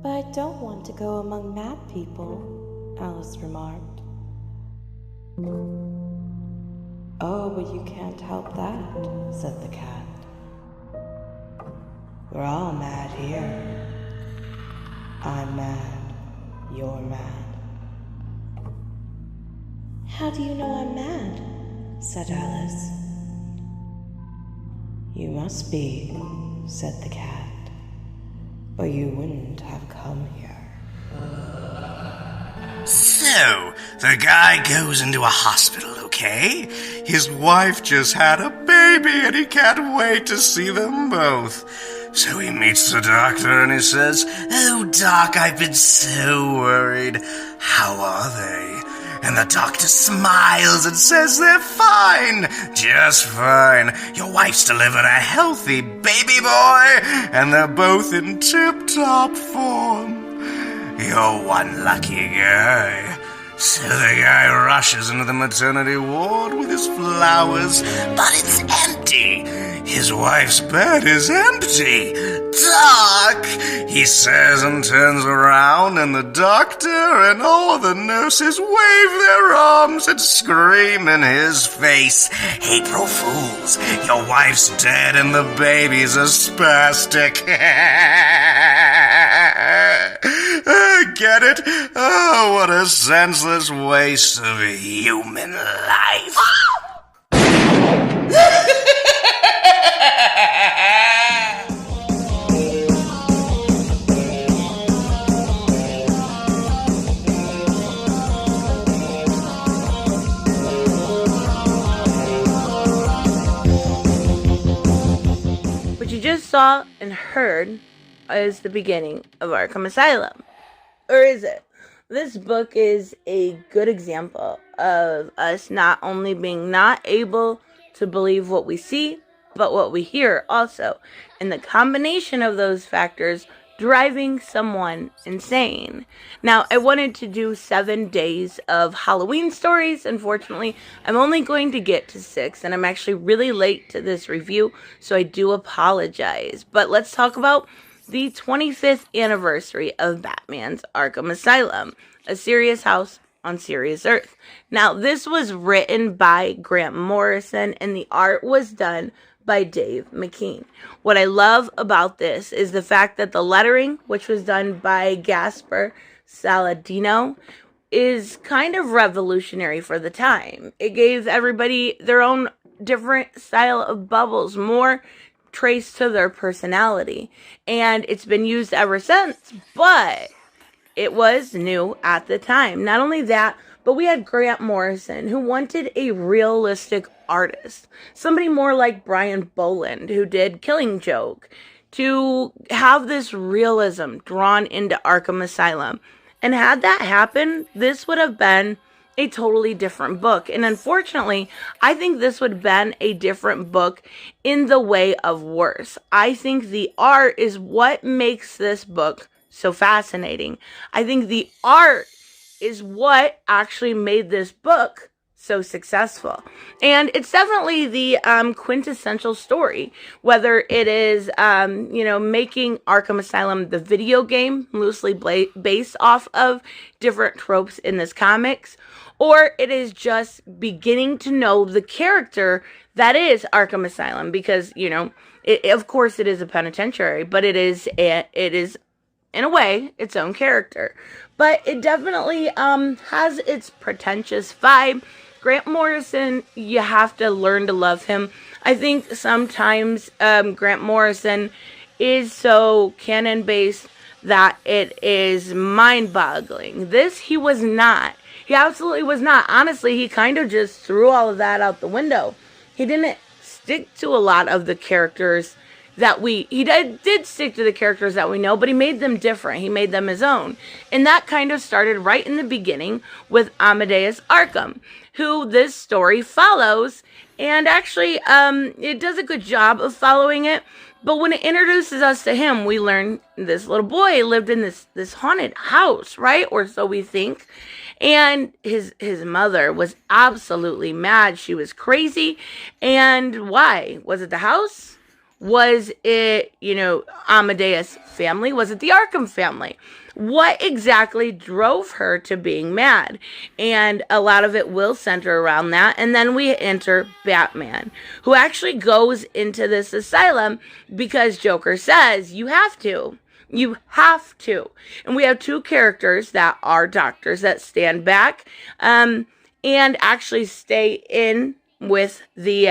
But I don't want to go among mad people, Alice remarked. Oh, but you can't help that, said the cat. We're all mad here. I'm mad. You're mad. How do you know I'm mad? Said Alice. You must be, said the cat, or you wouldn't have come here. So, the guy goes into a hospital, okay? His wife just had a baby and he can't wait to see them both. So he meets the doctor and he says, "Oh, Doc, I've been so worried. How are they?" And the doctor smiles and says they're fine, just fine. Your wife's delivered a healthy baby boy, and they're both in tip-top form. You're one lucky guy. So the guy rushes into the maternity ward with his flowers, but it's empty. His wife's bed is empty. Doc, he says and turns around, and the doctor and all the nurses wave their arms and scream in his face. April Fools, your wife's dead and the baby's a spastic. Get it? Oh, what a senseless waste of human life. What you just saw and heard is the beginning of Arkham Asylum. Or is it? This book is a good example of us not only being not able to believe what we see, but what we hear also. And the combination of those factors driving someone insane. Now, I wanted to do 7 days of Halloween stories. Unfortunately, I'm only going to get to 6, and I'm actually really late to this review, so I do apologize. But let's talk about the 25th anniversary of Batman's Arkham Asylum, a serious house on serious earth. Now, this was written by Grant Morrison, and the art was done by Dave McKean. What I love about this is the fact that the lettering, which was done by Gasper Saladino, is kind of revolutionary for the time. It gave everybody their own different style of bubbles, more traced to their personality, and it's been used ever since, but it was new at the time. Not only that, but we had Grant Morrison, who wanted a realistic artist, somebody more like Brian Boland, who did Killing Joke, to have this realism drawn into Arkham Asylum. And had that happen, this would have been a totally different book. And unfortunately, I think this would have been a different book in the way of worse. I think the art is what makes this book so fascinating. I think the art is what actually made this book so successful. And it's definitely the quintessential story, whether it is, making Arkham Asylum the video game, loosely based off of different tropes in this comics, or it is just beginning to know the character that is Arkham Asylum, because, of course it is a penitentiary, but it is in a way its own character. But it definitely has its pretentious vibe. Grant Morrison, you have to learn to love him. I think sometimes Grant Morrison is so canon-based that it is mind-boggling. This, he was not. He absolutely was not. Honestly, he kind of just threw all of that out the window. He didn't stick to a lot of the characters that he did stick to the characters that we know, but he made them different. He made them his own. And that kind of started right in the beginning with Amadeus Arkham, who this story follows. And actually, it does a good job of following it. But when it introduces us to him, we learn this little boy lived in this haunted house, right? Or so we think. And his mother was absolutely mad. She was crazy. And why? Was it the house? Was it, Amadeus' family? Was it the Arkham family? What exactly drove her to being mad? And a lot of it will center around that. And then we enter Batman, who actually goes into this asylum because Joker says, you have to. You have to. And we have two characters that are doctors that stand back and actually stay in with the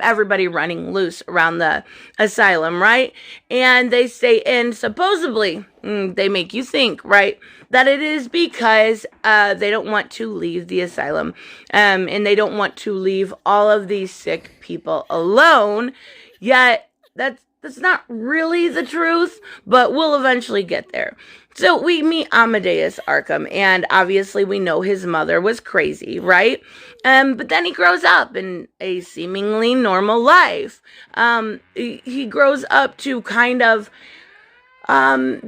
everybody running loose around the asylum, right? And they stay in, supposedly, they make you think, right, that it is because they don't want to leave the asylum, and they don't want to leave all of these sick people alone. Yet that's not really the truth, but we'll eventually get there. So we meet Amadeus Arkham, and obviously we know his mother was crazy, right? But then he grows up in a seemingly normal life. He grows up to kind of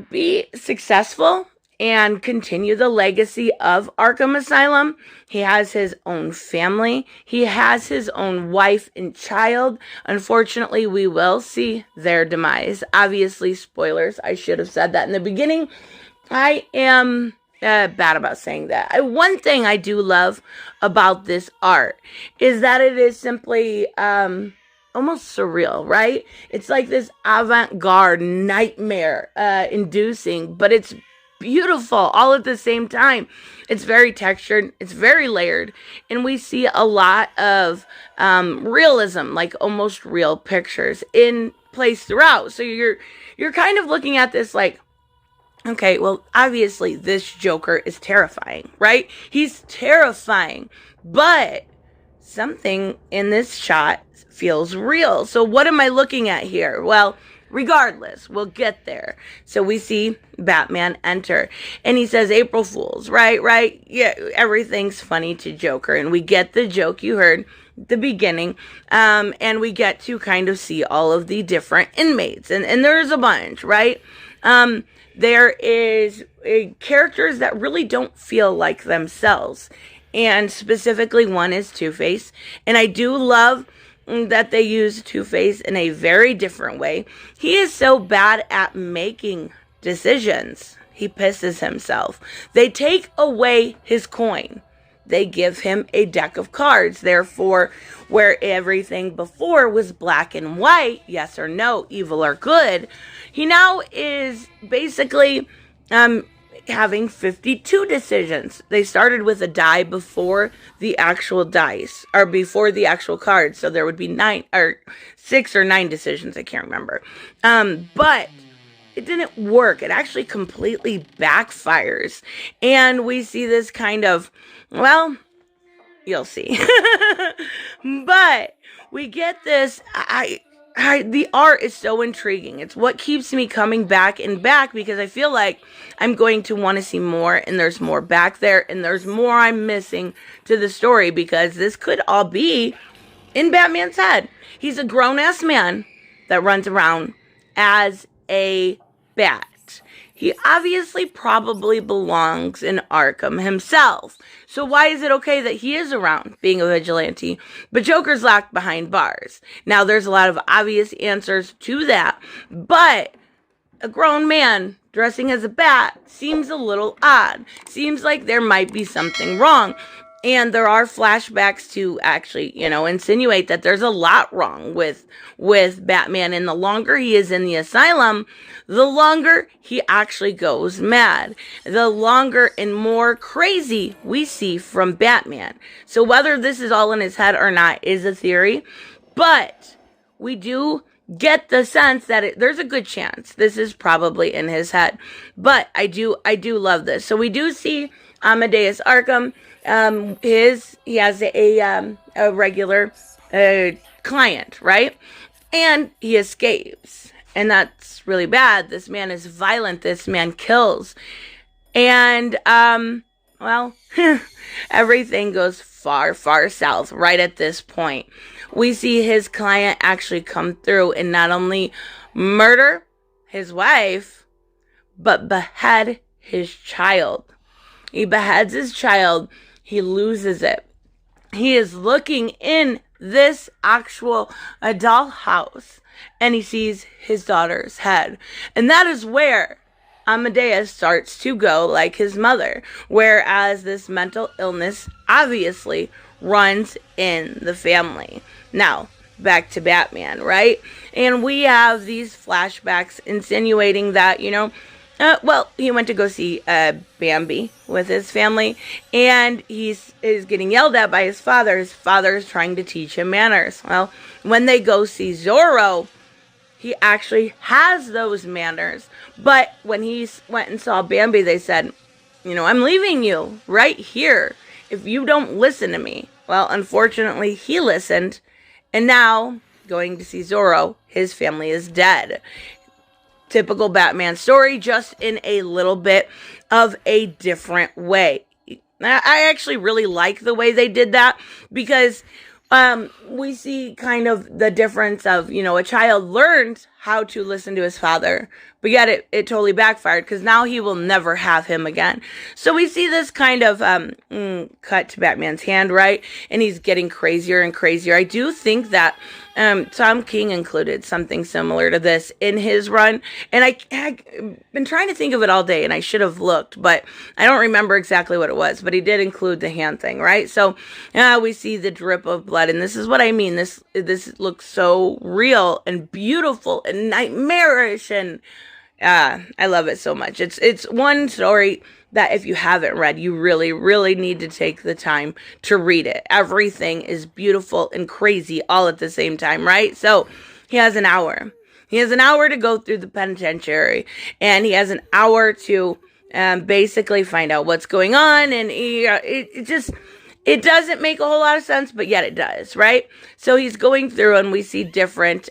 be successful and continue the legacy of Arkham Asylum. He has his own family. He has his own wife and child. Unfortunately, we will see their demise. Obviously, spoilers. I should have said that in the beginning. I am bad about saying that. One thing I do love about this art is that it is simply almost surreal, right? It's like this avant-garde nightmare inducing, but it's beautiful all at the same time. It's very textured, it's very layered, and we see a lot of realism, like almost real pictures in place throughout. So you're kind of looking at this like, okay, well, obviously this Joker is terrifying, right? He's terrifying, but something in this shot feels real. So what am I looking at here? Well, regardless, we'll get there. So we see Batman enter, and he says, April Fools, right? Yeah, everything's funny to Joker, and we get the joke you heard at the beginning, and we get to kind of see all of the different inmates, and there's a bunch, right? There is characters that really don't feel like themselves, and specifically one is Two-Face, and I do love that they use Two-Face in a very different way. He is so bad at making decisions. He pisses himself. They take away his coin. They give him a deck of cards. Therefore, where everything before was black and white, yes or no, evil or good, he now is basically having 52 decisions. They started with a die before the actual dice, or before the actual cards. So there would be 6 or 9 decisions. I can't remember. But it didn't work. It actually completely backfires. And we see this kind of, well, you'll see. But we get this, the art is so intriguing. It's what keeps me coming back and back, because I feel like I'm going to want to see more, and there's more back there, and there's more I'm missing to the story, because this could all be in Batman's head. He's a grown-ass man that runs around as a bat. He obviously probably belongs in Arkham himself. So why is it okay that he is around being a vigilante, but Joker's locked behind bars? Now, there's a lot of obvious answers to that, but a grown man dressing as a bat seems a little odd. Seems like there might be something wrong. And there are flashbacks to actually, insinuate that there's a lot wrong with Batman. And the longer he is in the asylum, the longer he actually goes mad. The longer and more crazy we see from Batman. So whether this is all in his head or not is a theory. But we do get the sense that there's a good chance this is probably in his head. But I do love this. So we do see Amadeus Arkham. He has a regular client, right? And he escapes, and that's really bad. This man is violent. This man kills, and well, everything goes far, far south right at this point. We see his client actually come through and not only murder his wife, but behead his child. He beheads his child. He loses it. He is looking in this actual dollhouse and he sees his daughter's head. And that is where Amadeus starts to go like his mother, whereas this mental illness obviously runs in the family. Now, back to Batman, right? And we have these flashbacks insinuating that, he went to go see Bambi with his family, and he is getting yelled at by his father. His father is trying to teach him manners. Well, when they go see Zorro, he actually has those manners. But when he went and saw Bambi, they said, I'm leaving you right here if you don't listen to me. Well, unfortunately, he listened. And now, going to see Zorro, his family is dead. Typical Batman story, just in a little bit of a different way. I actually really like the way they did that, because we see kind of the difference of, a child learned how to listen to his father, but yet it totally backfired, because now he will never have him again. So we see this kind of cut to Batman's hand, right? And he's getting crazier and crazier. I do think that Tom King included something similar to this in his run, and I've been trying to think of it all day, and I should have looked, but I don't remember exactly what it was, but he did include the hand thing, right? So we see the drip of blood, and this is what I mean. This looks so real and beautiful and nightmarish, and I love it so much. It's one story that if you haven't read, you really, really need to take the time to read it. Everything is beautiful and crazy all at the same time, right? So he has an hour. He has an hour to go through the penitentiary, and he has an hour to basically find out what's going on, and it doesn't make a whole lot of sense, but yet it does, right? So he's going through, and we see different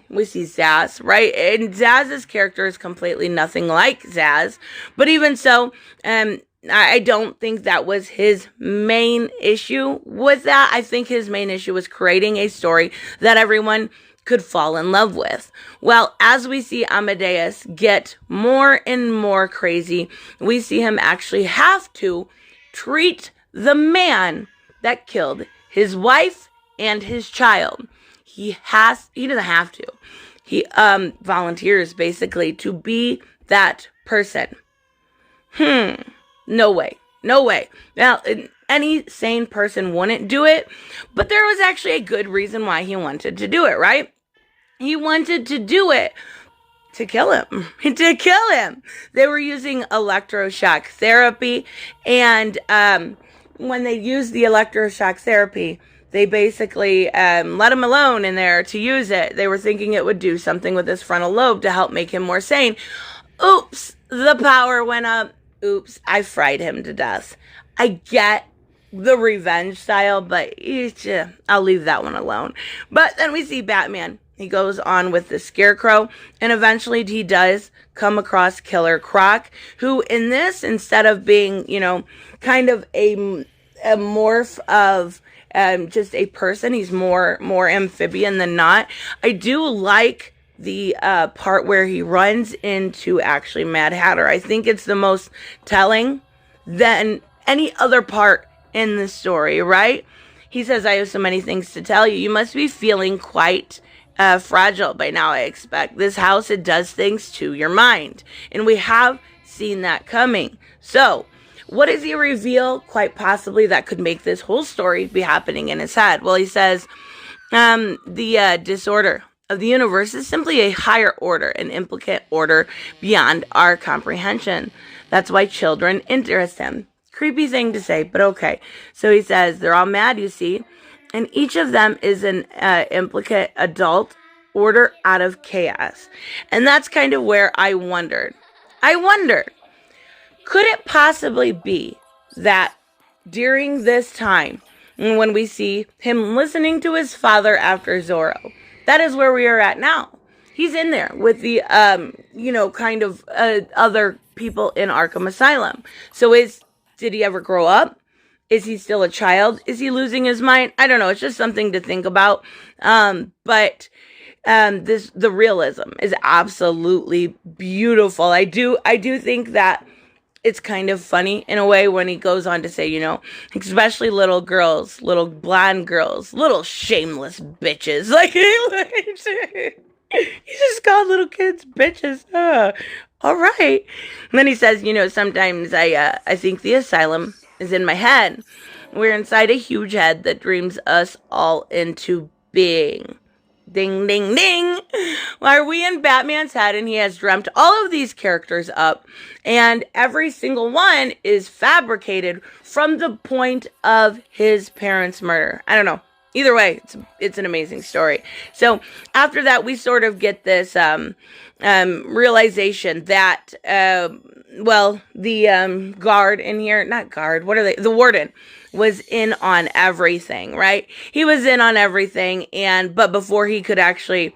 we see Zsasz, right? And Zaz's character is completely nothing like Zsasz, but even so, I don't think that was his main issue with that. I think his main issue was creating a story that everyone could fall in love with. Well, as we see Amadeus get more and more crazy, we see him actually have to treat the man that killed his wife and his child. He doesn't have to. He volunteers basically to be that person. No way. Now, any sane person wouldn't do it, but there was actually a good reason why he wanted to do it, right? He wanted to do it to kill him. They were using electroshock therapy, and when they used the electroshock therapy, they basically let him alone in there to use it. They were thinking it would do something with his frontal lobe to help make him more sane. Oops, the power went up. Oops, I fried him to death. I get the revenge style, but I'll leave that one alone. But then we see Batman. He goes on with the Scarecrow, and eventually he does come across Killer Croc, who in this, instead of being, kind of a morph of just a person, he's more amphibian than not. I do like the part where he runs into actually Mad Hatter. I think it's the most telling than any other part in the story, right? He says, I have so many things to tell you. You must be feeling quite fragile by now, I expect. This house, it does things to your mind. And we have seen that coming. So, what does he reveal, quite possibly, that could make this whole story be happening in his head? Well, he says, the disorder of the universe is simply a higher order, an implicate order beyond our comprehension. That's why children interest him. Creepy thing to say, but okay. So he says, they're all mad, you see, and each of them is an implicate adult order out of chaos. And that's kind of where I wondered, could it possibly be that during this time, when we see him listening to his father after Zorro, that is where we are at now. He's in there with the, kind of other people in Arkham Asylum. So did he ever grow up? Is he still a child? Is he losing his mind? I don't know. It's just something to think about. But the realism is absolutely beautiful. I do think that it's kind of funny in a way when he goes on to say, especially little girls, little blonde girls, little shameless bitches. Like, he just called little kids bitches. All right. And then he says, sometimes I think the asylum is in my head. We're inside a huge head that dreams us all into being. Ding, ding, ding. Why are we in Batman's head? And he has dreamt all of these characters up. And every single one is fabricated from the point of his parents' murder. I don't know. Either way, it's an amazing story. So after that, we sort of get this realization that, the guard in here, not guard, what are they? The warden was in on everything, right? He was in on everything, but before he could actually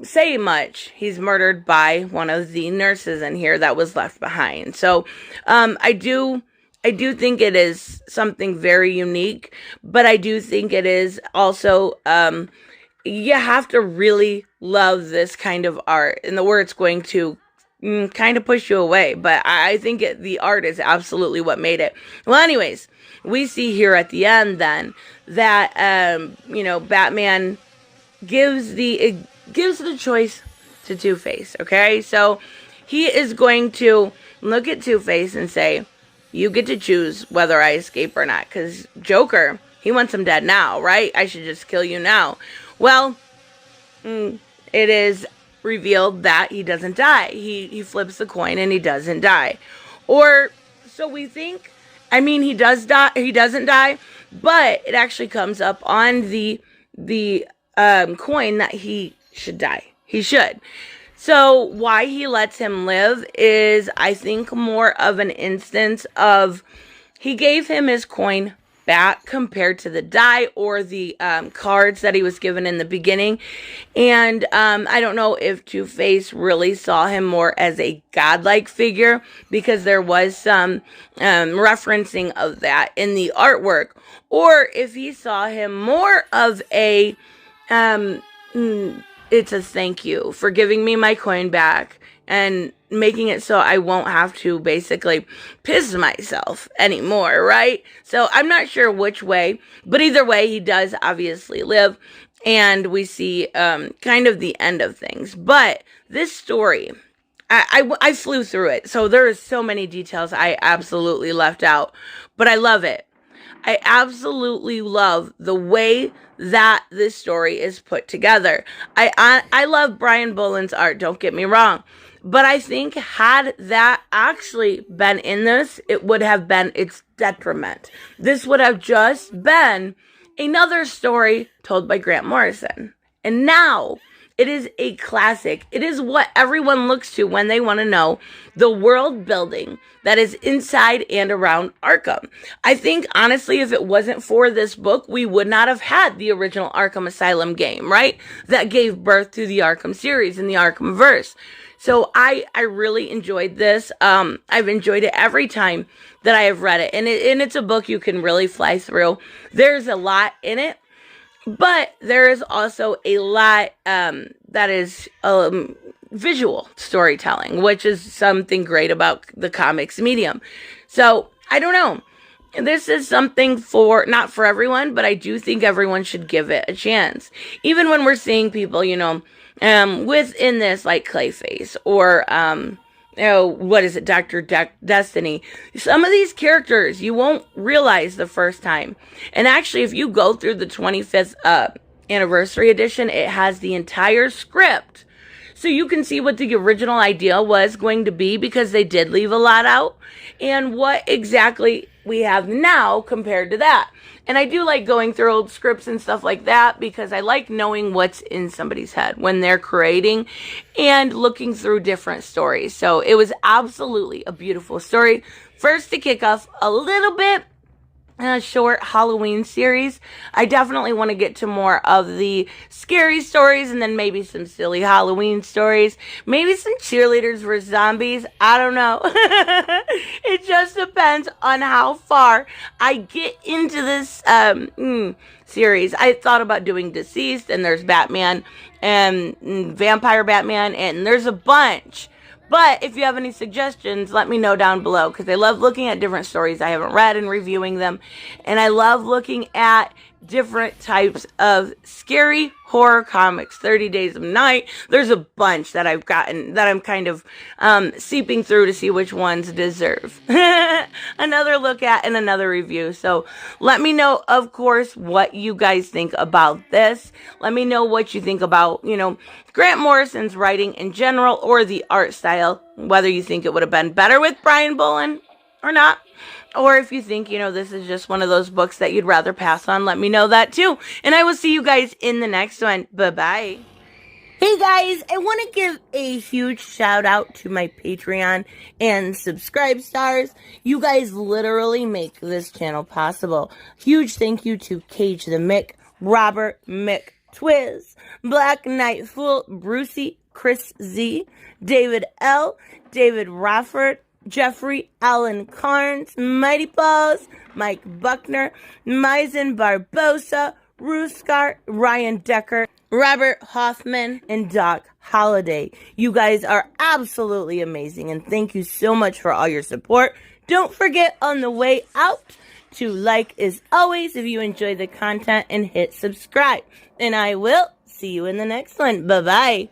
say much, he's murdered by one of the nurses in here that was left behind. So I do think it is something very unique, but I do think it is also, you have to really love this kind of art, and the word it's going to kind of push you away, but I think the art is absolutely what made it. Well, anyways, we see here at the end then that, Batman gives the choice to Two-Face, okay? So he is going to look at Two-Face and say, you get to choose whether I escape or not, because Joker, he wants him dead now, right? I should just kill you now. Well, it is revealed that he doesn't die. He flips the coin and he doesn't die. Or so we think. I mean, he does die. He doesn't die, but it actually comes up on the coin that he should die. He should. So why he lets him live is, I think, more of an instance of he gave him his coin back compared to the die or the cards that he was given in the beginning. And I don't know if Two-Face really saw him more as a godlike figure, because there was some referencing of that in the artwork, or if he saw him more of a it's a thank you for giving me my coin back and making it so I won't have to basically piss myself anymore, right? So I'm not sure which way, but either way, he does obviously live, and we see kind of the end of things. But this story, I flew through it, so there is so many details I absolutely left out, but I love it. I absolutely love the way that this story is put together. I love Brian Boland's art, don't get me wrong. But I think had that actually been in this, it would have been its detriment. This would have just been another story told by Grant Morrison. And now it is a classic. It is what everyone looks to when they want to know the world building that is inside and around Arkham. I think, honestly, if it wasn't for this book, we would not have had the original Arkham Asylum game, right? That gave birth to the Arkham series and the Arkhamverse. So I really enjoyed this. I've enjoyed it every time that I have read it. And it's a book you can really fly through. There's a lot in it, but there is also a lot that is visual storytelling, which is something great about the comics medium. So I don't know. This is something not for everyone, but I do think everyone should give it a chance. Even when we're seeing people, within this, like Clayface or, what is it, Dr. Destiny. Some of these characters you won't realize the first time. And actually, if you go through the 25th anniversary edition, it has the entire script. So you can see what the original idea was going to be, because they did leave a lot out, and what exactly we have now compared to that. And I do like going through old scripts and stuff like that, because I like knowing what's in somebody's head when they're creating and looking through different stories. So it was absolutely a beautiful story. First, to kick off a little bit short Halloween series. I definitely want to get to more of the scary stories, and then maybe some silly Halloween stories, maybe some cheerleaders versus zombies. I don't know. It just depends on how far I get into this series. I thought about doing Deceased, and there's Batman and Vampire Batman, and there's a bunch But if you have any suggestions, let me know down below, because I love looking at different stories I haven't read and reviewing them. And I love looking at different types of scary horror comics. 30 Days of Night. There's a bunch that I've gotten that I'm kind of seeping through to see which ones deserve another look at and another review. So let me know, of course, what you guys think about this. Let me know what you think about, Grant Morrison's writing in general, or the art style, whether you think it would have been better with Brian Bolland or not. Or if you think, this is just one of those books that you'd rather pass on, let me know that too. And I will see you guys in the next one. Bye-bye. Hey guys, I want to give a huge shout out to my Patreon and subscribe stars. You guys literally make this channel possible. Huge thank you to Cage the Mick, Robert Mick Twiz, Black Knight Fool, Brucey, Chris Z, David L, David Rafford, Jeffrey Allen Carnes, Mighty Balls, Mike Buckner, Maizen Barbosa, Ruskar, Ryan Decker, Robert Hoffman, and Doc Holliday. You guys are absolutely amazing, and thank you so much for all your support. Don't forget on the way out to like as always if you enjoy the content, and hit subscribe. And I will see you in the next one. Bye-bye.